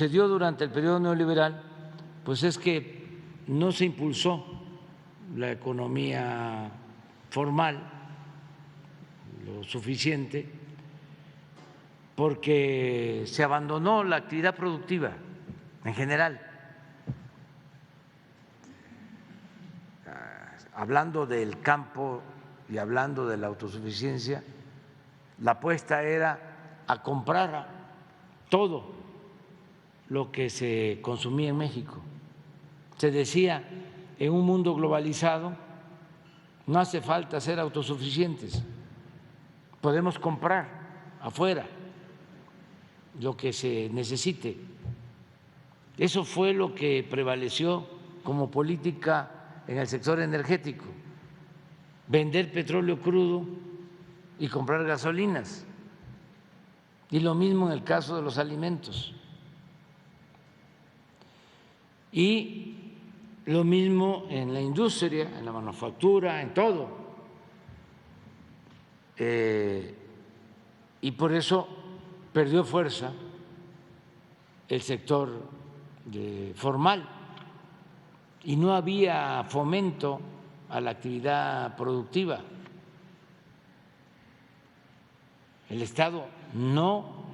se dio durante el periodo neoliberal, pues es que no se impulsó la economía formal lo suficiente, porque se abandonó la actividad productiva en general. Hablando del campo y hablando de la autosuficiencia, la apuesta era a comprar todo lo que se consumía en México. Se decía, en un mundo globalizado no hace falta ser autosuficientes, podemos comprar afuera lo que se necesite. Eso fue lo que prevaleció como política en el sector energético, vender petróleo crudo y comprar gasolinas. Y lo mismo en el caso de los alimentos. Y lo mismo en la industria, en la manufactura, en todo. Y por eso perdió fuerza el sector formal y no había fomento a la actividad productiva. El Estado no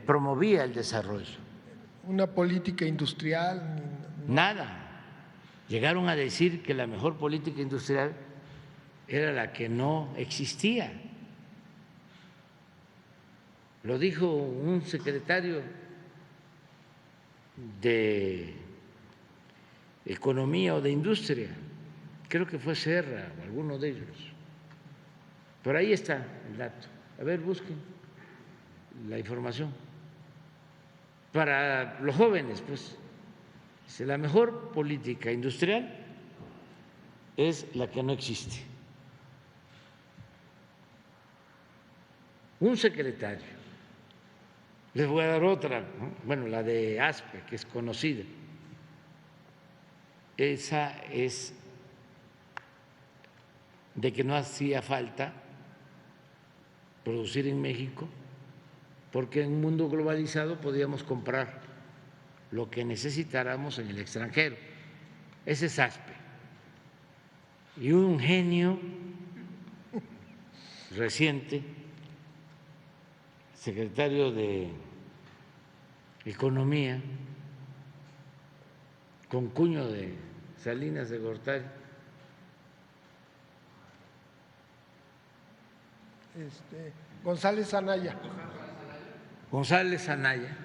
promovía el desarrollo. Una política industrial. Nada. Llegaron a decir que la mejor política industrial era la que no existía. Lo dijo un secretario de Economía o de Industria, creo que fue Serra o alguno de ellos. Por ahí está el dato. A ver, busquen la información. Para los jóvenes, pues, la mejor política industrial es la que no existe. Un secretario. Les voy a dar otra, ¿no? Bueno, la de ASPE, que es conocida. Esa es de que no hacía falta producir en México, porque en un mundo globalizado podíamos comprar lo que necesitáramos en el extranjero. Ese es ASPE. Y un genio reciente, secretario de Economía, con cuño de Salinas de Gortari, González Anaya. González Anaya,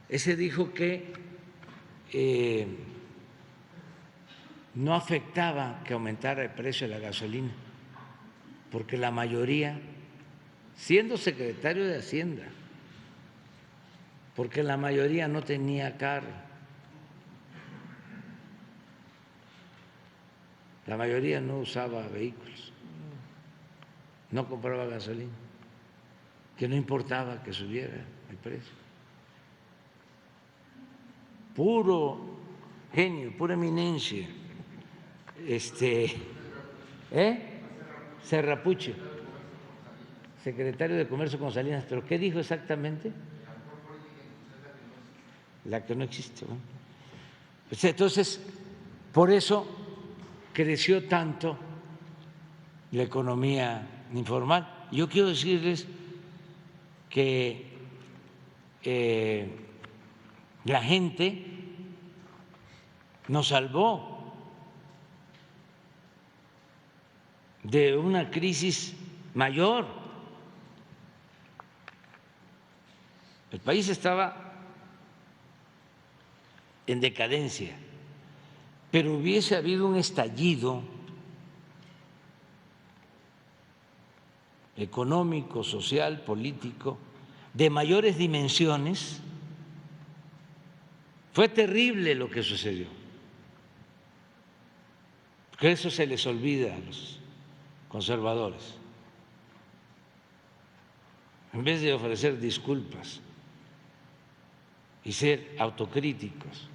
ese dijo que no afectaba que aumentara el precio de la gasolina, porque la mayoría, siendo secretario de Hacienda, porque la mayoría no tenía carro, la mayoría no usaba vehículos, no compraba gasolina, que no importaba que subiera el precio. Puro genio, pura eminencia. Serrapuche, secretario de Comercio con Salinas, pero ¿qué dijo exactamente? La que no existe. ¿No? Entonces, por eso creció tanto la economía informal. Yo quiero decirles que la gente nos salvó de una crisis mayor. El país estaba en decadencia, pero hubiese habido un estallido económico, social, político, de mayores dimensiones. Fue terrible lo que sucedió, porque eso se les olvida a los conservadores. En vez de ofrecer disculpas y ser autocríticos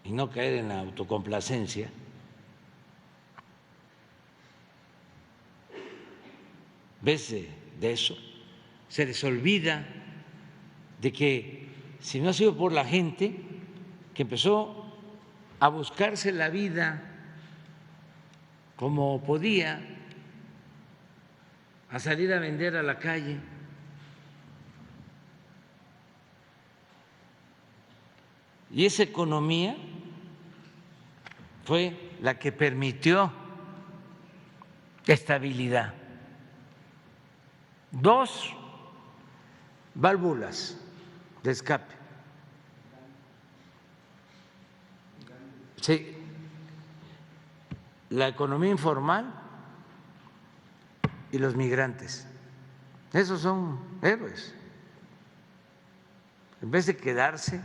y no caer en la autocomplacencia, en vez de eso, se les olvida de que si no ha sido por la gente que empezó a buscarse la vida como podía, a salir a vender a la calle, y esa economía fue la que permitió estabilidad. Dos válvulas de escape. Sí, la economía informal y los migrantes. Esos son héroes. En vez de quedarse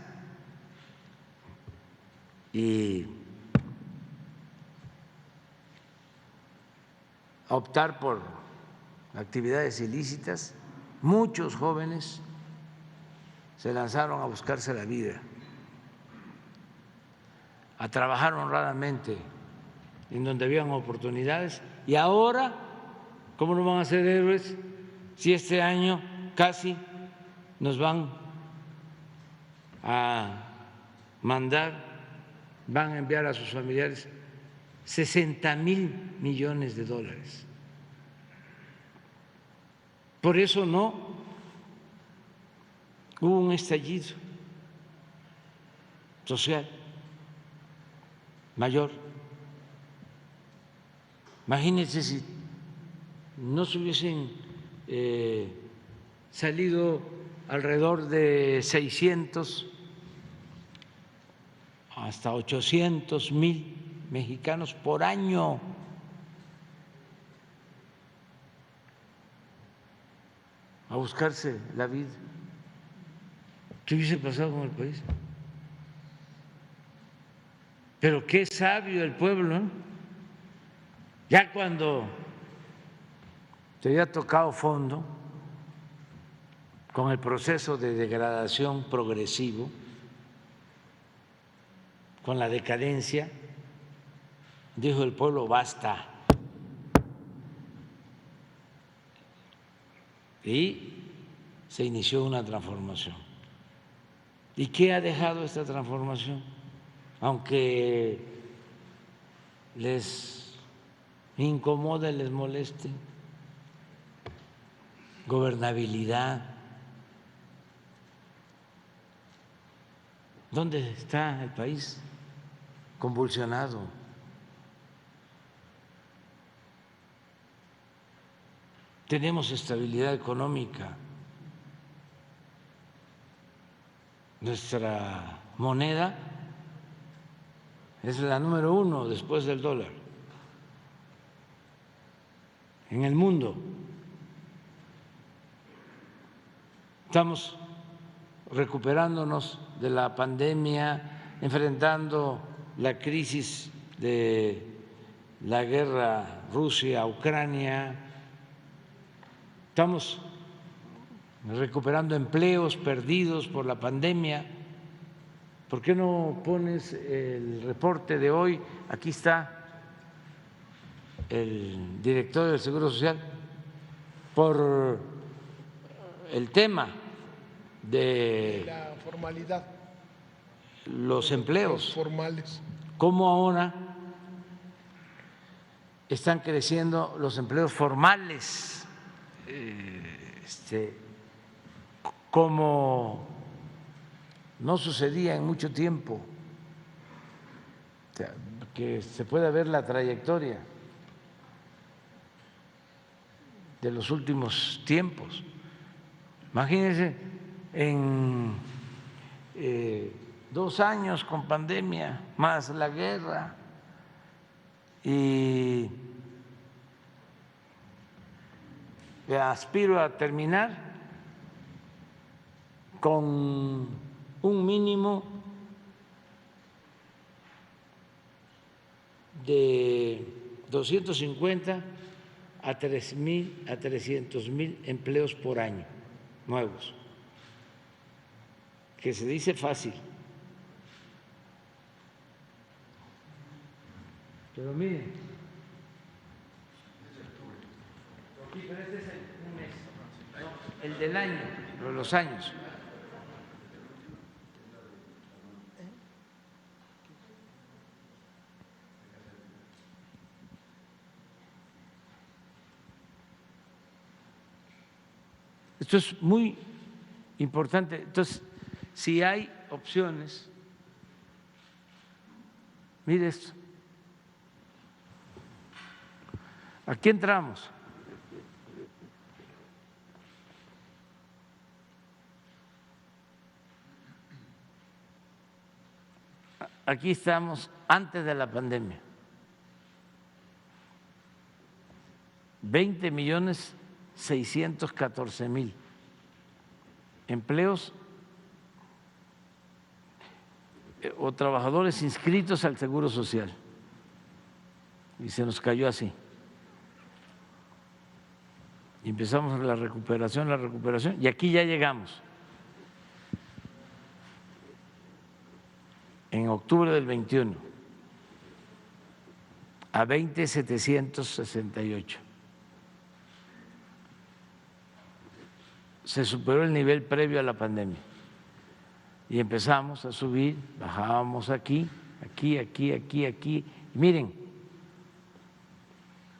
y optar por actividades ilícitas, muchos jóvenes se lanzaron a buscarse la vida, a trabajar honradamente en donde habían oportunidades, y ahora, ¿cómo no van a ser héroes si este año casi nos van a enviar a sus familiares 60,000 millones de dólares? Por eso no hubo un estallido social mayor. Imagínense si no se hubiesen salido alrededor de 600 hasta 800,000 mexicanos por año a buscarse la vida. ¿Qué hubiese pasado con el país? Pero qué sabio el pueblo, ¿no? Ya cuando se había tocado fondo con el proceso de degradación progresivo, con la decadencia, dijo el pueblo: basta. Y se inició una transformación. ¿Y qué ha dejado esta transformación? Aunque les incomode, les moleste: gobernabilidad. ¿Dónde está el país? Convulsionado. Tenemos estabilidad económica. Nuestra moneda es la número 1 después del dólar en el mundo. Estamos recuperándonos de la pandemia, enfrentando la crisis de la guerra Rusia-Ucrania, estamos recuperando empleos perdidos por la pandemia. ¿Por qué no pones el reporte de hoy? Aquí está el director del Seguro Social por el tema de la formalidad, los empleos formales. Cómo ahora están creciendo los empleos formales, como no sucedía en mucho tiempo. O sea, que se pueda ver la trayectoria de los últimos tiempos. Imagínense, en 2 años con pandemia, más la guerra, y aspiro a terminar con un mínimo de 250 a 300,000 empleos por año nuevos, que se dice fácil, pero miren, pero este es un mes, no, el del año, los años. Esto es muy importante. Entonces, si hay opciones, mire esto. Aquí entramos. Aquí estamos antes de la pandemia. 20.614.000 empleos o trabajadores inscritos al Seguro Social. Y se nos cayó así. Y empezamos la recuperación, y aquí ya llegamos. En octubre del 21 a 20.768. Se superó el nivel previo a la pandemia y empezamos a subir, bajábamos aquí. Y miren,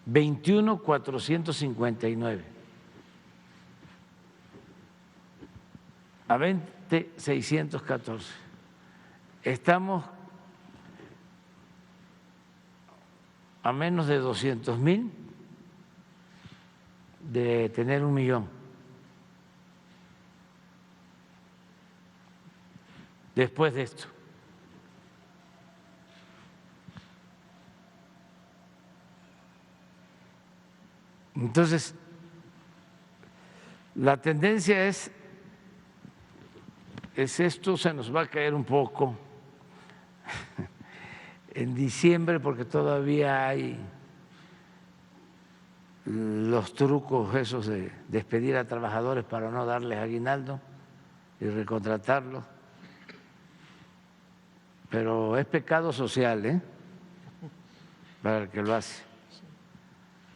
21.459 a 20.614. Estamos a menos de 200.000 de tener 1.000.000. Después de esto. Entonces, la tendencia es esto, se nos va a caer un poco en diciembre porque todavía hay los trucos esos de despedir a trabajadores para no darles aguinaldo y recontratarlos. Pero es pecado social, para el que lo hace.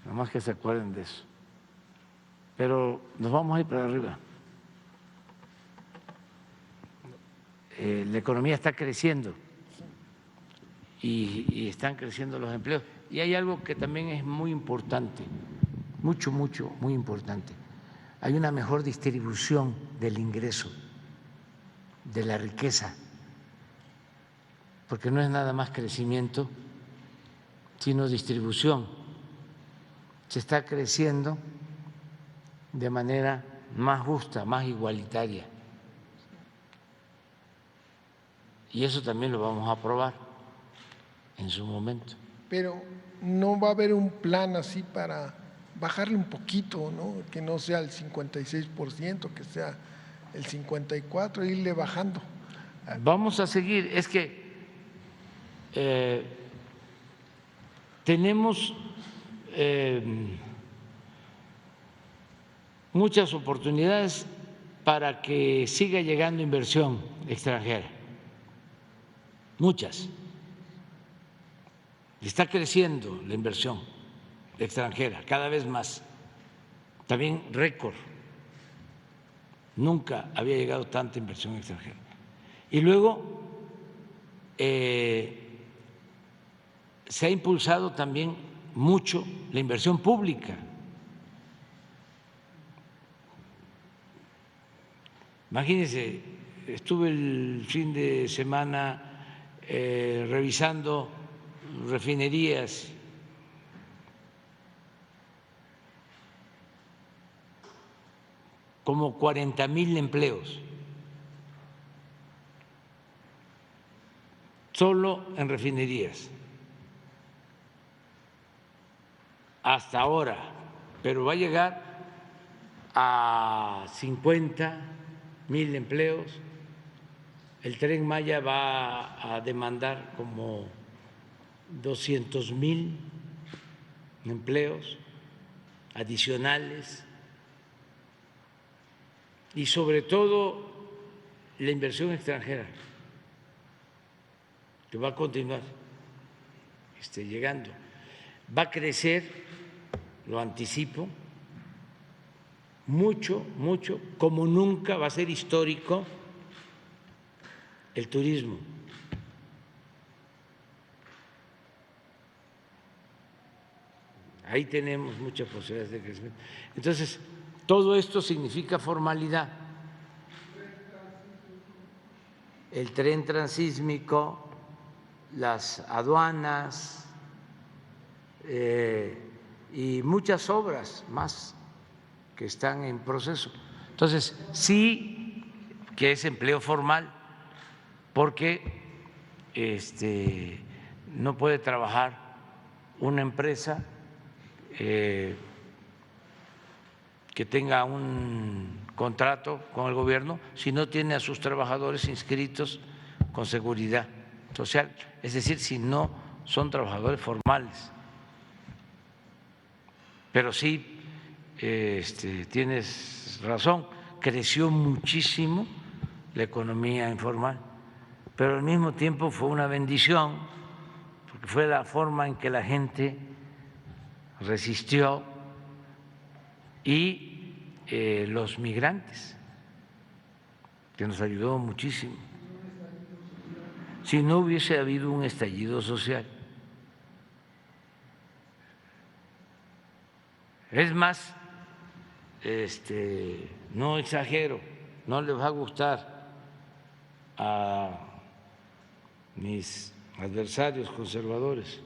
Nada más que se acuerden de eso. Pero nos vamos a ir para arriba. La economía está creciendo y están creciendo los empleos. Y hay algo que también es muy importante, muy importante. Hay una mejor distribución del ingreso, de la riqueza, porque no es nada más crecimiento, sino distribución. Se está creciendo de manera más justa, más igualitaria. Y eso también lo vamos a aprobar en su momento. Pero no va a haber un plan así para bajarle un poquito, ¿no? Que no sea el 56%, que sea el 54%, irle bajando. Vamos a seguir. Es que tenemos muchas oportunidades para que siga llegando inversión extranjera. Muchas. Está creciendo la inversión extranjera cada vez más. También récord. Nunca había llegado tanta inversión extranjera. Y luego se ha impulsado también mucho la inversión pública. Imagínense, estuve el fin de semana revisando refinerías, como 40.000 empleos, solo en refinerías, hasta ahora, pero va a llegar a 50.000 empleos. El Tren Maya va a demandar como 200.000 empleos adicionales y sobre todo la inversión extranjera que va a continuar llegando. Va a crecer, lo anticipo, mucho, como nunca. Va a ser histórico el turismo. Ahí tenemos muchas posibilidades de crecimiento. Entonces, Todo esto significa formalidad. El tren transísmico, las aduanas y muchas obras más que están en proceso. Entonces, sí que es empleo formal, porque no puede trabajar una empresa que tenga un contrato con el gobierno si no tiene a sus trabajadores inscritos con seguridad social, es decir, si no son trabajadores formales. Pero sí, tienes razón, creció muchísimo la economía informal, pero al mismo tiempo fue una bendición, porque fue la forma en que la gente resistió y los migrantes, que nos ayudó muchísimo. Si no hubiese habido un estallido social. Es más, no exagero, no les va a gustar a mis adversarios conservadores,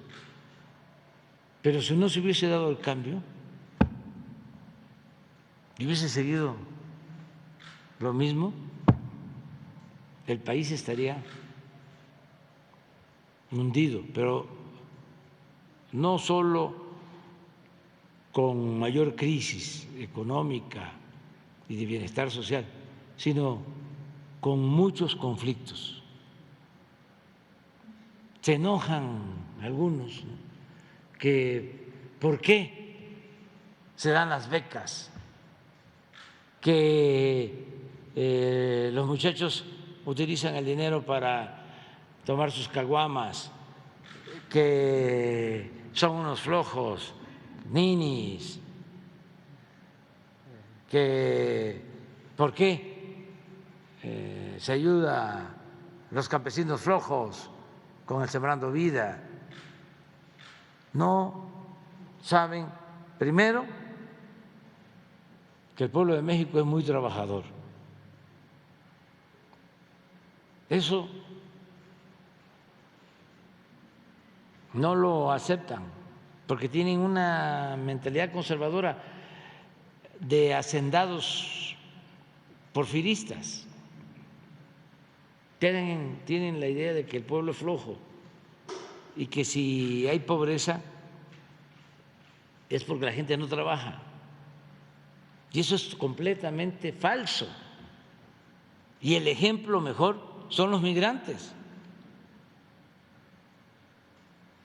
pero si no se hubiese dado el cambio y hubiese seguido lo mismo, el país estaría hundido, pero no solo con mayor crisis económica y de bienestar social, sino con muchos conflictos. Se enojan algunos, ¿no?, que ¿por qué se dan las becas? Que los muchachos utilizan el dinero para tomar sus caguamas, que son unos flojos, ninis, que ¿por qué se ayuda a los campesinos flojos con el Sembrando Vida? No saben, primero, que el pueblo de México es muy trabajador. Eso no lo aceptan porque tienen una mentalidad conservadora de hacendados porfiristas. Tienen la idea de que el pueblo es flojo y que si hay pobreza es porque la gente no trabaja. Y eso es completamente falso. Y el ejemplo mejor son los migrantes.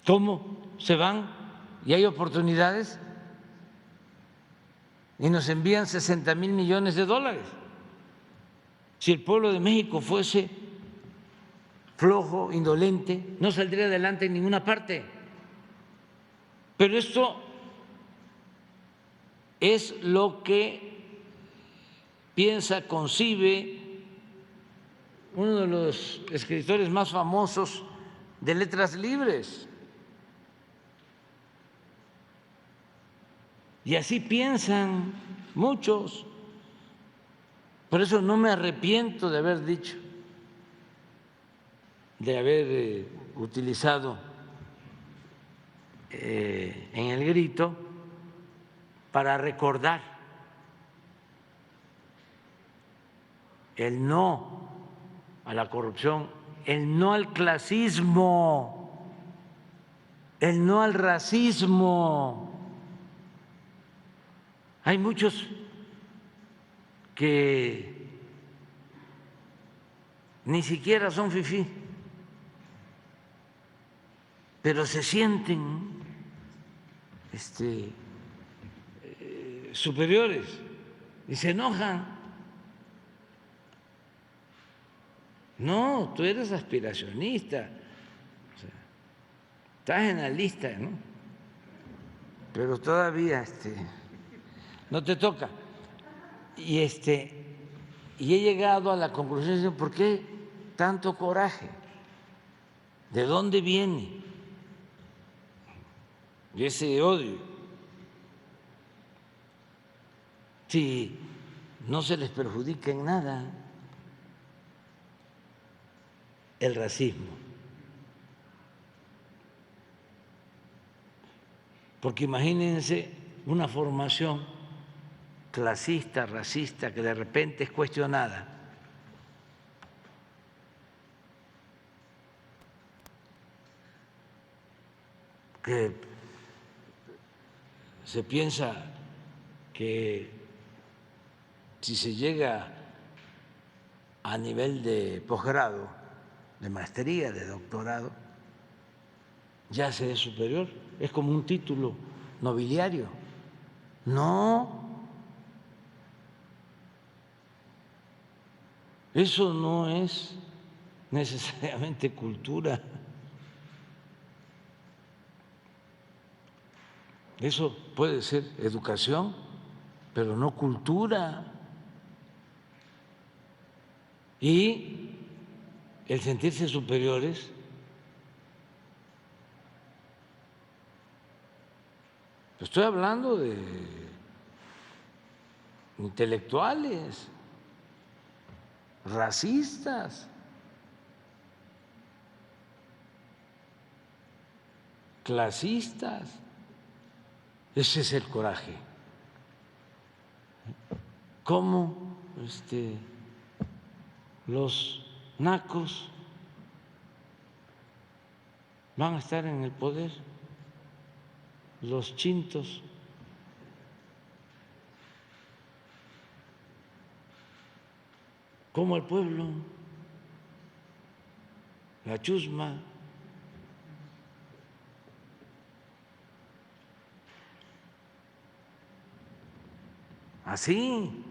¿Cómo se van y hay oportunidades y nos envían 60,000 millones de dólares? Si el pueblo de México fuese flojo, indolente, no saldría adelante en ninguna parte. Pero esto es lo que piensa, concibe uno de los escritores más famosos de letras libres. Y así piensan muchos. Por eso no me arrepiento de haber dicho, de haber utilizado en el grito para recordar el no a la corrupción, el no al clasismo, el no al racismo. Hay muchos que ni siquiera son fifí, pero se sienten superiores y se enojan. No, tú eres aspiracionista, o sea, estás en la lista, ¿no? Pero todavía no te toca. Y he llegado a la conclusión de ¿por qué tanto coraje? ¿De dónde viene? Y ese odio. si no se les perjudica en nada el racismo. Porque imagínense una formación clasista, racista, que de repente es cuestionada. Que se piensa que si se llega a nivel de posgrado, de maestría, de doctorado, ya se es superior, es como un título nobiliario. No, eso no es necesariamente cultura. Eso puede ser educación, pero no cultura. Y el sentirse superiores estoy hablando de intelectuales, racistas, clasistas. Ese es el coraje. ¿Cómo los nacos van a estar en el poder? Los chintos. ¿Cómo el pueblo? La chusma. Así.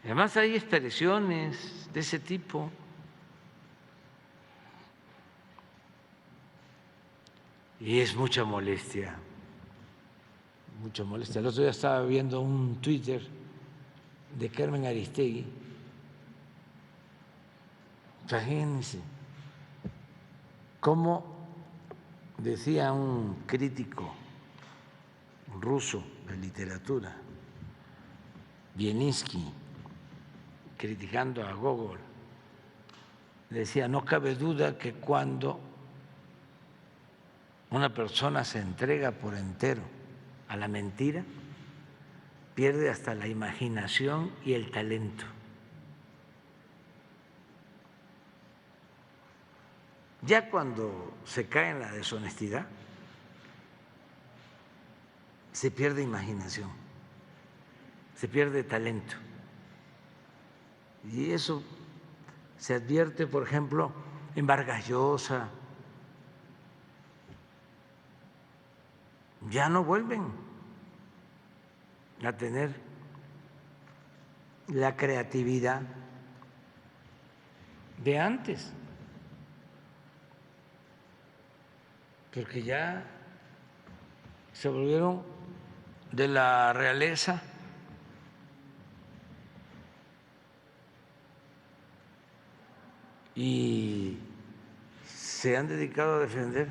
Además hay expresiones de ese tipo. Y es mucha molestia, mucha molestia. El otro día estaba viendo un Twitter de Carmen Aristegui. Imagínense cómo decía un crítico ruso de literatura, Bielinsky, criticando a Gogol, decía: no cabe duda que cuando una persona se entrega por entero a la mentira, pierde hasta la imaginación y el talento. Ya cuando se cae en la deshonestidad, se pierde imaginación, se pierde talento. Y eso se advierte, por ejemplo, en Vargas Llosa. Ya no vuelven a tener la creatividad de antes, porque ya se volvieron de la realeza y se han dedicado a defender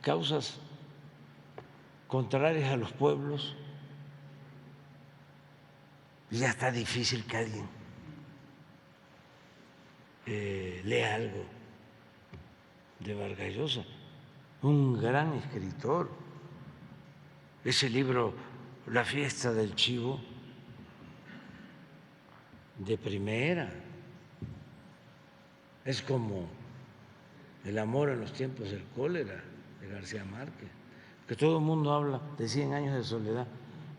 causas contrarias a los pueblos, y ya está difícil que alguien lea algo de Vargas Llosa, un gran escritor. Ese libro, La fiesta del chivo, de primera, es como El amor en los tiempos del cólera, de García Márquez, que todo el mundo habla de 100 años de soledad.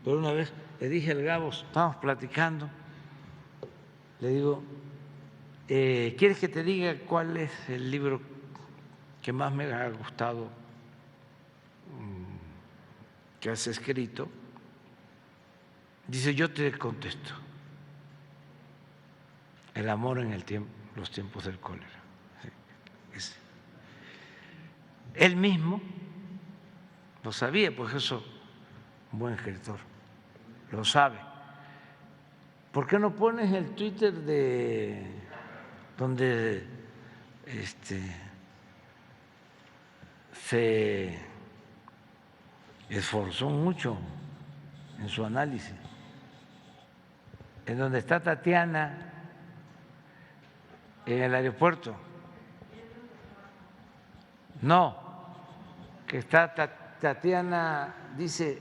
Pero una vez le dije al Gabos, estábamos platicando, le digo: ¿quieres que te diga cuál es el libro que más me ha gustado que has escrito? Dice: yo te contesto, El amor en los tiempos del cólera. Sí, él mismo lo sabía, pues eso, un buen escritor, lo sabe. ¿Por qué no pones el Twitter de donde se esforzó mucho en su análisis? en donde está Tatiana, en el aeropuerto. No, que está Tatiana, dice,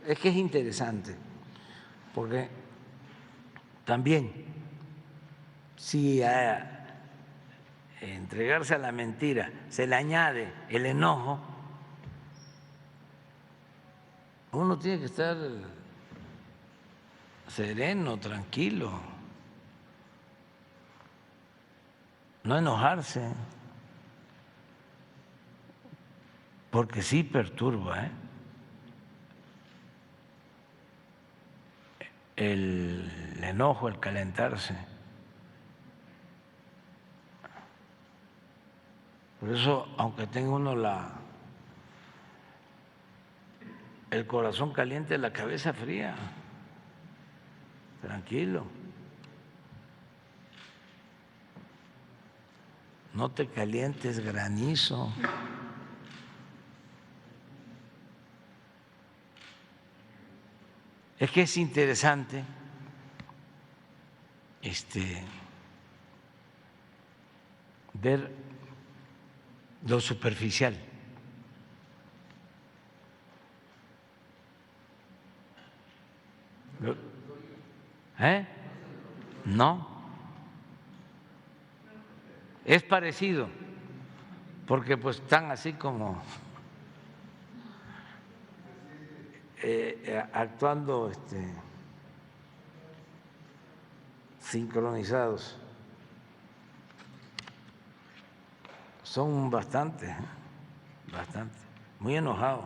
es que es interesante, porque también si a entregarse a la mentira se le añade el enojo, uno tiene que estar sereno, tranquilo, no enojarse, porque sí perturba, el enojo, el calentarse. Por eso, aunque tenga uno el corazón caliente, la cabeza fría, tranquilo. No te calientes, granizo. Es que es interesante ver lo superficial. No, es parecido, porque pues están así como actuando sincronizados. Son bastante, muy enojados.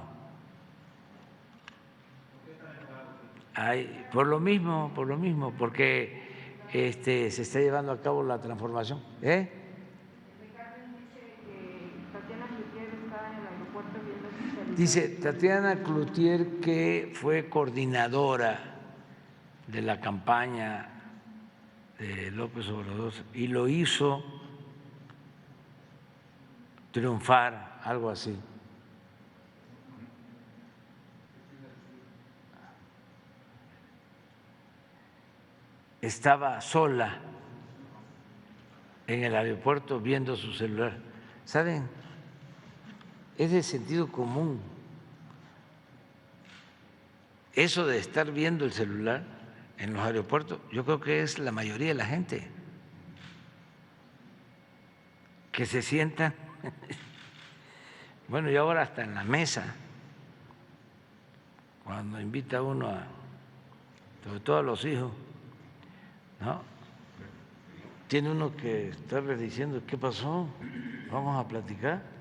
Por lo mismo, porque se está llevando a cabo la transformación. Dice Tatiana Cloutier que fue coordinadora de la campaña de López Obrador y lo hizo triunfar, algo así. Estaba sola en el aeropuerto viendo su celular. ¿Saben? Es de sentido común. Eso de estar viendo el celular en los aeropuertos, yo creo que es la mayoría de la gente que se sientan, bueno, y ahora hasta en la mesa, cuando invita uno sobre todo a los hijos, ¿no? Tiene uno que estarles diciendo, ¿qué pasó? Vamos a platicar.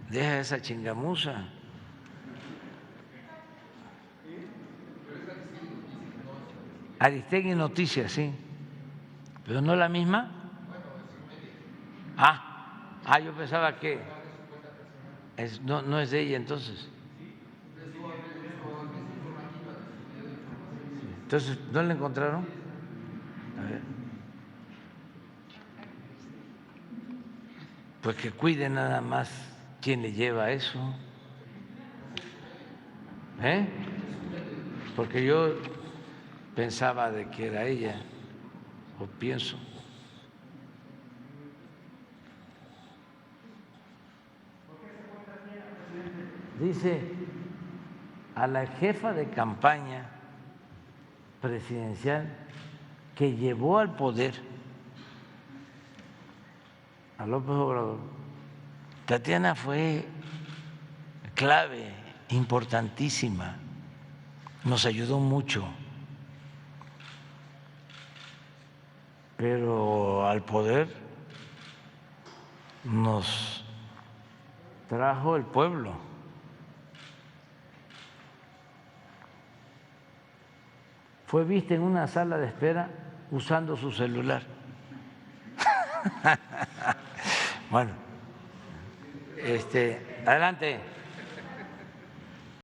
Deja esa chingamuza. Aristegui Noticias, sí. ¿Pero no la misma? Yo pensaba que no es de ella entonces. Entonces, ¿no la encontraron? A ver. Pues que cuide nada más quién le lleva eso. Porque yo pensaba de que era ella, o pienso. Dice a la jefa de campaña presidencial que llevó al poder a López Obrador, Tatiana fue clave, importantísima, nos ayudó mucho, pero al poder nos trajo el pueblo. Fue vista en una sala de espera usando su celular. Bueno, adelante.